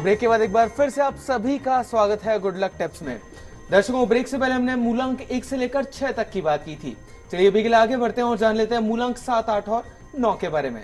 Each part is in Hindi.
ब्रेक के बाद एक बार फिर से आप सभी का स्वागत है गुड लक टिप्स में। दर्शकों, ब्रेक से पहले हमने मूलांक 1 से लेकर 6 तक की बात की थी। चलिए अभी के लिए आगे बढ़ते हैं और जान लेते हैं मूलांक 7, 8 और 9 के बारे में।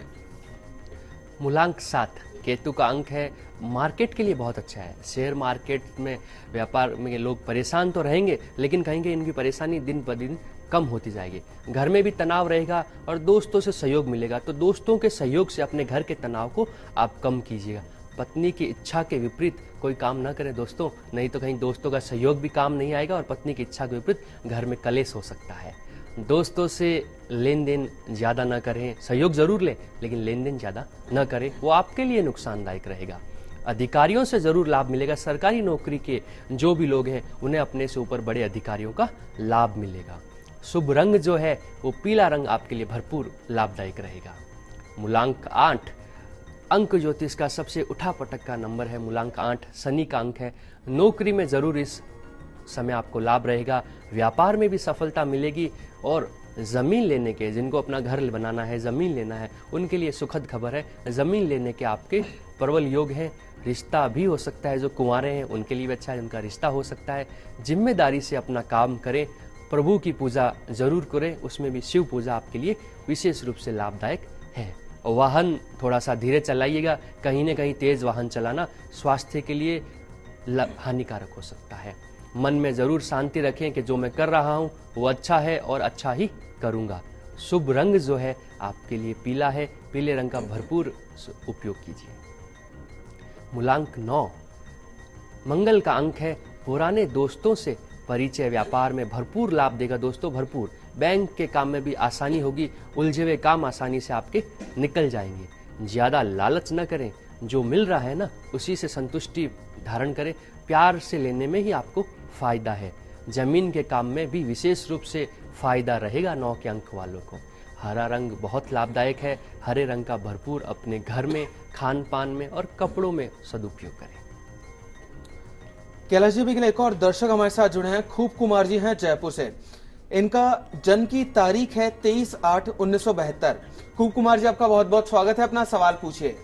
मूलांक 7 केतु का अंक है, मार्केट के लिए बहुत अच्छा है। शेयर मार्केट में व्यापार में लोग परेशान तो रहेंगे, लेकिन कहेंगे इनकी परेशानी दिन ब दिन कम होती जाएगी। घर में भी तनाव रहेगा और दोस्तों से सहयोग मिलेगा, तो दोस्तों के सहयोग से अपने घर के तनाव को आप कम कीजिएगा। पत्नी की इच्छा के विपरीत कोई काम ना करें दोस्तों, नहीं तो कहीं दोस्तों का सहयोग भी काम नहीं आएगा और पत्नी की इच्छा के विपरीत घर में कलेश हो सकता है। दोस्तों से लेन देन ज़्यादा ना करें, सहयोग जरूर लें लेकिन लेन देन ज़्यादा ना करें, वो आपके लिए नुकसानदायक रहेगा। अधिकारियों से जरूर लाभ मिलेगा। सरकारी नौकरी के जो भी लोग हैं उन्हें अपने से ऊपर बड़े अधिकारियों का लाभ मिलेगा। शुभ रंग जो है वो पीला रंग आपके लिए भरपूर लाभदायक रहेगा। मूलांक 8 अंक ज्योतिष का सबसे उठापटक का नंबर है। मूलांक 8 शनि का अंक है। नौकरी में जरूर इस समय आपको लाभ रहेगा, व्यापार में भी सफलता मिलेगी और जमीन लेने के, जिनको अपना घर बनाना है, जमीन लेना है, उनके लिए सुखद खबर है। जमीन लेने के आपके प्रबल योग हैं। रिश्ता भी हो सकता है, जो कुंवारे हैं उनके लिए भी अच्छा है, उनका रिश्ता हो सकता है। जिम्मेदारी से अपना काम करें, प्रभु की पूजा जरूर करें, उसमें भी शिव पूजा आपके लिए विशेष रूप से लाभदायक है। वाहन थोड़ा सा धीरे चलाइएगा, कहीं न कहीं तेज वाहन चलाना स्वास्थ्य के लिए हानिकारक हो सकता है। मन में जरूर शांति रखें कि जो मैं कर रहा हूं वो अच्छा है और अच्छा ही करूंगा। शुभ रंग जो है आपके लिए पीला है, पीले रंग का भरपूर उपयोग कीजिए। मूलांक 9 मंगल का अंक है। पुराने दोस्तों से परिचय व्यापार में भरपूर लाभ देगा दोस्तों, भरपूर। बैंक के काम में भी आसानी होगी, उलझे हुए काम आसानी से आपके निकल जाएंगे। ज्यादा लालच न करें, जो मिल रहा है ना उसी से संतुष्टि धारण करें। प्यार से लेने में ही आपको फायदा है। जमीन के काम में भी विशेष रूप से फायदा रहेगा 9 के अंक वालों को। हरा रंग बहुत लाभदायक है। हरे रंग का भरपूर अपने घर में, खान पान में और कपड़ों में सदुपयोग करें। कैलाश जी भी के लिए एक और दर्शक हमारे साथ जुड़े हैं। खूब कुमार जी हैं जयपुर से। इनका जन्म की तारीख है 23/8/1972। खूब कुमार जी, आपका बहुत बहुत स्वागत है, अपना सवाल पूछिए।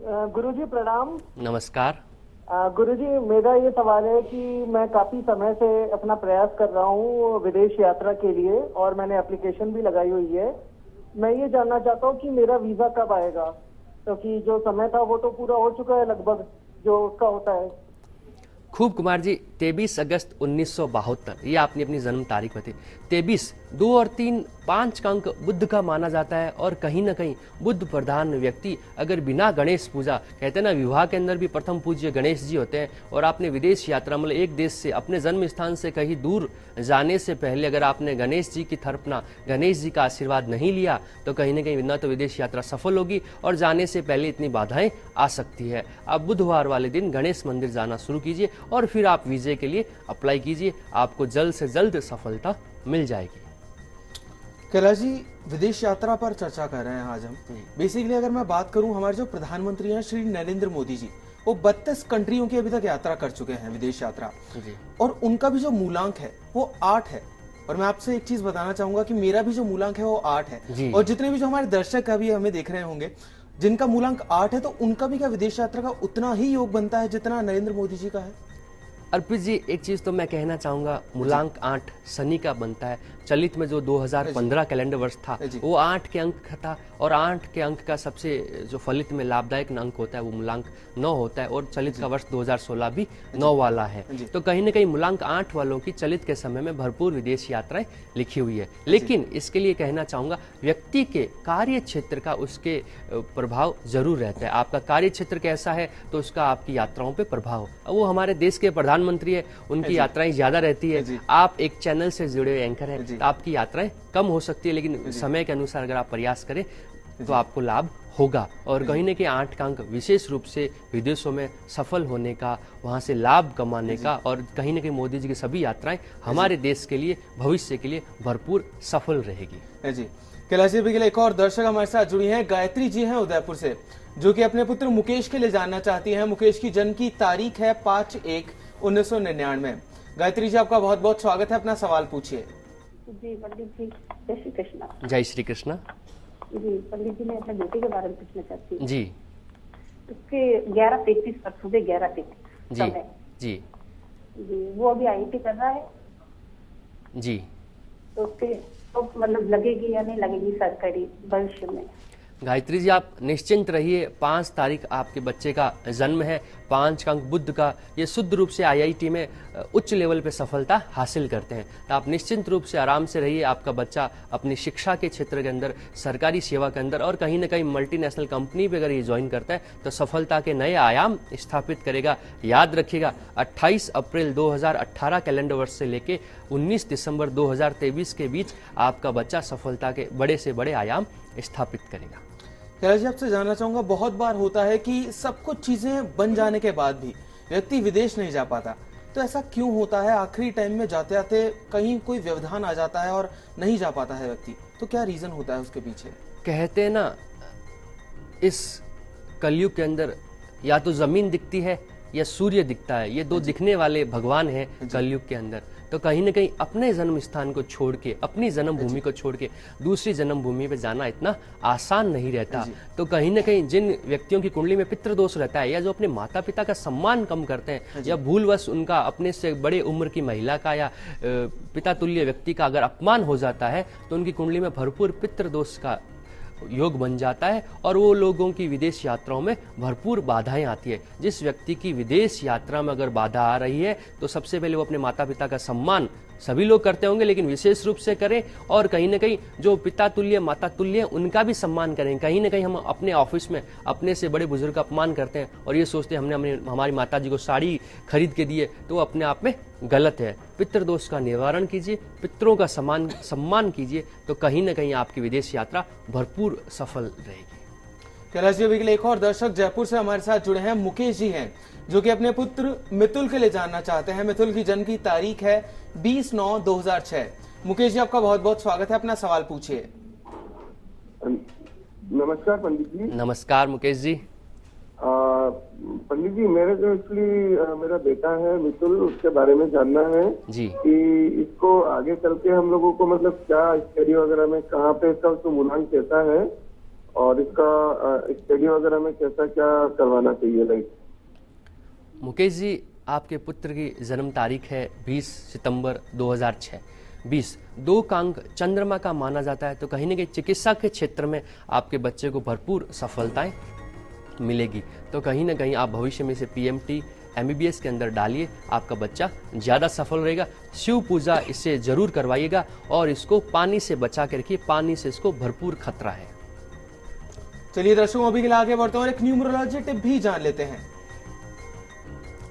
गुरुजी प्रणाम। नमस्कार। गुरुजी, मेरा ये सवाल है कि मैं काफी समय से अपना प्रयास कर रहा हूँ विदेश यात्रा के लिए और मैंने एप्लीकेशन भी लगाई हुई है। मैं ये जानना चाहता हूँ कि मेरा वीजा कब आएगा, क्योंकि जो समय था वो तो पूरा हो चुका है लगभग, जो उसका होता है। खूब कुमार जी, 23 अगस्त 1972 ये आपने अपनी जन्म तारीख बताई। 23, 2 और 3, 5 का अंक बुद्ध का माना जाता है और कहीं ना कहीं बुद्ध प्रधान व्यक्ति अगर बिना गणेश पूजा, कहते हैं ना विवाह के अंदर भी प्रथम पूज्य गणेश जी होते हैं, और आपने विदेश यात्रा मतलब एक देश से अपने जन्म स्थान से कहीं दूर जाने से पहले अगर आपने गणेश जी की थर्पना, गणेश जी का आशीर्वाद नहीं लिया तो कहीं ना कहीं ना तो विदेश यात्रा सफल होगी और जाने से पहले इतनी बाधाएं आ सकती है। आप बुधवार वाले दिन गणेश मंदिर जाना शुरू कीजिए और फिर आप वीजे के लिए अप्लाई कीजिए, आपको जल्द से जल्द सफलता मिल जाएगी। कैलाश जी, विदेश यात्रा पर चर्चा कर रहे हैं आज हम। बेसिकली अगर मैं बात करूं, हमारे जो प्रधानमंत्री हैं श्री नरेंद्र मोदी जी, वो 32 कंट्रियों की अभी तक यात्रा कर चुके हैं, विदेश यात्रा, और उनका भी जो मूलांक है वो 8 है। और मैं आपसे एक चीज बताना चाहूंगा कि मेरा भी जो मूलांक है वो 8 है, और जितने भी जो हमारे दर्शक अभी हमें देख रहे होंगे जिनका मूलांक 8 है, तो उनका भी क्या विदेश यात्रा का उतना ही योग बनता है जितना नरेंद्र मोदी जी का है? अर्पित जी, एक चीज तो मैं कहना चाहूंगा, मूलांक 8 शनि का बनता है। चलित में जो 2015 कैलेंडर वर्ष था वो 8 के अंक का था, और 8 के अंक का सबसे जो फलित में लाभदायक अंक होता है वो मूलांक 9 होता है, और चलित का वर्ष 2016 भी 9 वाला है। तो कहीं ना कहीं मूलांक 8 वालों की चलित के समय में भरपूर विदेश यात्राएं लिखी हुई है। लेकिन इसके लिए कहना चाहूंगा, व्यक्ति के कार्य क्षेत्र का उसके प्रभाव जरूर रहता है। आपका कार्य क्षेत्र कैसा है तो उसका आपकी यात्राओं पर प्रभाव। वो हमारे देश के प्रधानमंत्री है, उनकी यात्राएं ज्यादा रहती है। आप एक चैनल से जुड़े हुए एंकर हैं, आपकी यात्राएं कम हो सकती है, लेकिन समय के अनुसार अगर आप प्रयास करें तो आपको लाभ होगा। और कहीं न कहीं 8 का अंक विशेष रूप से विदेशों में सफल होने का, वहां से लाभ कमाने का, और कहीं न कहीं मोदी जी की सभी यात्राएं हमारे देश के लिए, भविष्य के लिए भरपूर सफल रहेगी। जी, कैलाश जी, एक और दर्शक हमारे साथ जुड़ी हैं। गायत्री जी हैं उदयपुर से, जो कि अपने पुत्र मुकेश के लिए जानना चाहती हैं। मुकेश की जन्म की तारीख है 5/1/1999। गायत्री जी, आपका बहुत बहुत स्वागत है, अपना सवाल पूछिए। जी पंडित जी, जय श्री कृष्णा। जय श्री कृष्णा। जी पंडित जी, मैं अपने बेटे के बारे में पूछना चाहती हूँ। जी। उसके 11:33 पर, सुबह 11:33 जी समय। जी जी, वो अभी IIT कर रहा है, जी। तो उसके तो मतलब लगेगी या नहीं लगेगी सरकारी भविष्य में? गायत्री जी, आप निश्चिंत रहिए। 5 तारीख आपके बच्चे का जन्म है। 5 अंक बुध का, ये शुद्ध रूप से IIT में उच्च लेवल पे सफलता हासिल करते हैं। तो आप निश्चिंत रूप से आराम से रहिए। आपका बच्चा अपनी शिक्षा के क्षेत्र के अंदर, सरकारी सेवा के अंदर और कहीं ना कहीं मल्टीनेशनल कंपनी पे अगर ये ज्वाइन करता है तो सफलता के नए आयाम स्थापित करेगा। याद रखिएगा, 28 अप्रैल 2018 कैलेंडर वर्ष से लेके 19 दिसंबर 2023 के बीच आपका बच्चा सफलता के बड़े से बड़े आयाम स्थापित करेगा। कैलाश जी, आपसे जानना चाहूंगा, बहुत बार होता है कि सब कुछ चीजें बन जाने के बाद भी व्यक्ति विदेश नहीं जा पाता, तो ऐसा क्यों होता है? आखिरी टाइम में जाते जाते कहीं कोई व्यवधान आ जाता है और नहीं जा पाता है व्यक्ति, तो क्या रीजन होता है उसके पीछे? कहते हैं ना, इस कलयुग के अंदर या तो जमीन दिखती है या सूर्य दिखता है। ये 2 दिखने वाले भगवान हैं कलयुग के अंदर। तो कहीं ना कहीं अपने जन्म स्थान को छोड़ के, अपनी जन्म भूमि को छोड़ के दूसरी जन्म भूमि पे जाना इतना आसान नहीं रहता। तो कहीं ना कहीं जिन व्यक्तियों की कुंडली में पितृदोष रहता है, या जो अपने माता पिता का सम्मान कम करते हैं, या भूलवश उनका अपने से बड़े उम्र की महिला का या पिता तुल्य व्यक्ति का अगर अपमान हो जाता है, तो उनकी कुंडली में भरपूर पितृदोष का योग बन जाता है और वो लोगों की विदेश यात्राओं में भरपूर बाधाएं आती है। जिस व्यक्ति की विदेश यात्रा में अगर बाधा आ रही है, तो सबसे पहले वो अपने माता पिता का सम्मान सभी लोग करते होंगे, लेकिन विशेष रूप से करें, और कहीं ना कहीं जो पिता तुल्य माता तुल्य उनका भी सम्मान करें। कहीं ना कहीं हम अपने ऑफिस में अपने से बड़े बुजुर्ग का अपमान करते हैं और ये सोचते हैं हमने हमारी माता जी को साड़ी खरीद के दी है, तो वो अपने आप में गलत है। पितृदोष का निवारण कीजिए, पितरों का सम्मान कीजिए, तो कहीं ना कहीं आपकी विदेश यात्रा भरपूर सफल रहेगी। कैलाश जी, अभी के लिए एक और दर्शक जयपुर से हमारे साथ जुड़े हैं, मुकेश जी हैं, जो कि अपने पुत्र मितुल के लिए जानना चाहते हैं। मितुल की जन्म की तारीख है 20/9/2006। मुकेश जी, आपका बहुत बहुत स्वागत है, अपना सवाल पूछिए। नमस्कार पंडित जी। नमस्कार मुकेश जी। पंडित जी, मेरे जो एक्चुअली मेरा बेटा है मितुल, उसके बारे में जानना है जी कि इसको आगे चल के हम लोगों को मतलब क्या स्टडी वगैरह में कहाँ पे इसका उसको मूल्यांकन कैसा है और इसका स्टडी वगैरह में कैसा क्या करवाना चाहिए? लाइक मुकेश जी, आपके पुत्र की जन्म तारीख है 20 सितंबर 2006। 20 2 का अंक चंद्रमा का माना जाता है। तो कहीं ना कहीं चिकित्सा के क्षेत्र में आपके बच्चे को भरपूर सफलताएं मिलेगी। तो कहीं ना कहीं आप भविष्य में से PMT MBBS के अंदर डालिए, आपका बच्चा ज़्यादा सफल रहेगा। शिव पूजा इससे जरूर करवाइएगा और इसको पानी से बचा के रखिए, पानी से इसको भरपूर खतरा है। चलिए दर्शकों, अभी के लिए आगे बढ़ते हैं और एक न्यूमरोलॉजी टिप भी जान लेते हैं।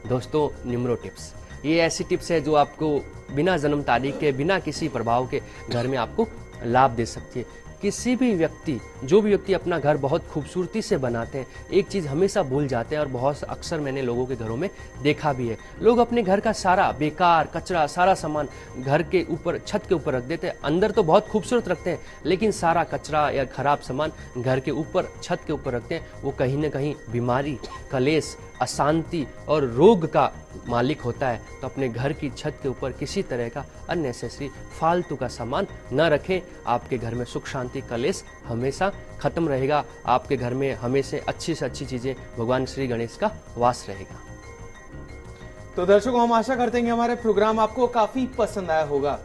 दोस्तों, न्यूमरो टिप्स ये ऐसी टिप्स है जो आपको बिना जन्म तारीख के, बिना किसी प्रभाव के घर में आपको लाभ दे सकती है। किसी भी व्यक्ति, जो भी व्यक्ति अपना घर बहुत खूबसूरती से बनाते हैं, एक चीज़ हमेशा भूल जाते हैं और बहुत अक्सर मैंने लोगों के घरों में देखा भी है। लोग अपने घर का सारा बेकार कचरा, सारा सामान घर के ऊपर, छत के ऊपर रख देते हैं। अंदर तो बहुत खूबसूरत रखते हैं, लेकिन सारा कचरा या खराब सामान घर के ऊपर, छत के ऊपर रखते हैं। वो कहीं ना कहीं बीमारी, कलेश, अशांति और रोग का मालिक होता है। तो अपने घर की छत के ऊपर किसी तरह का अननेसेसरी फालतू का सामान न रखें। आपके घर में सुख शांति कलेश हमेशा खत्म रहेगा। आपके घर में हमेशा अच्छी से अच्छी चीजें, भगवान श्री गणेश का वास रहेगा। तो दर्शकों, हम आशा करते हैं कि हमारे प्रोग्राम आपको काफी पसंद आया होगा।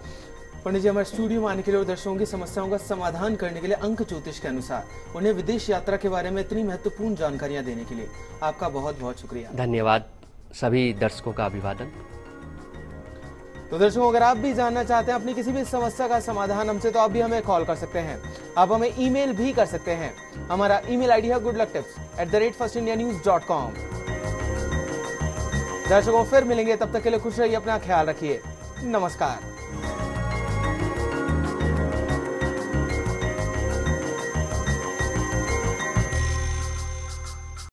पंडित जी हमारे स्टूडियो में आने के लिए और दर्शकों की समस्याओं का समाधान करने के लिए अंक ज्योतिष के अनुसार उन्हें विदेश यात्रा के बारे में इतनी महत्वपूर्ण जानकारियां देने के लिए आपका बहुत बहुत शुक्रिया। धन्यवाद। सभी दर्शकों का अभिवादन। तो दर्शकों, अगर आप भी जानना चाहते हैं अपनी किसी भी समस्या का समाधान हमसे, तो आप भी हमें कॉल कर सकते हैं। आप हमें ईमेल भी कर सकते हैं। हमारा ईमेल आईडी है goodlucktips@firstindianews.com। दर्शकों, फिर मिलेंगे, तब तक के लिए खुश रहिए, अपना ख्याल रखिए। नमस्कार।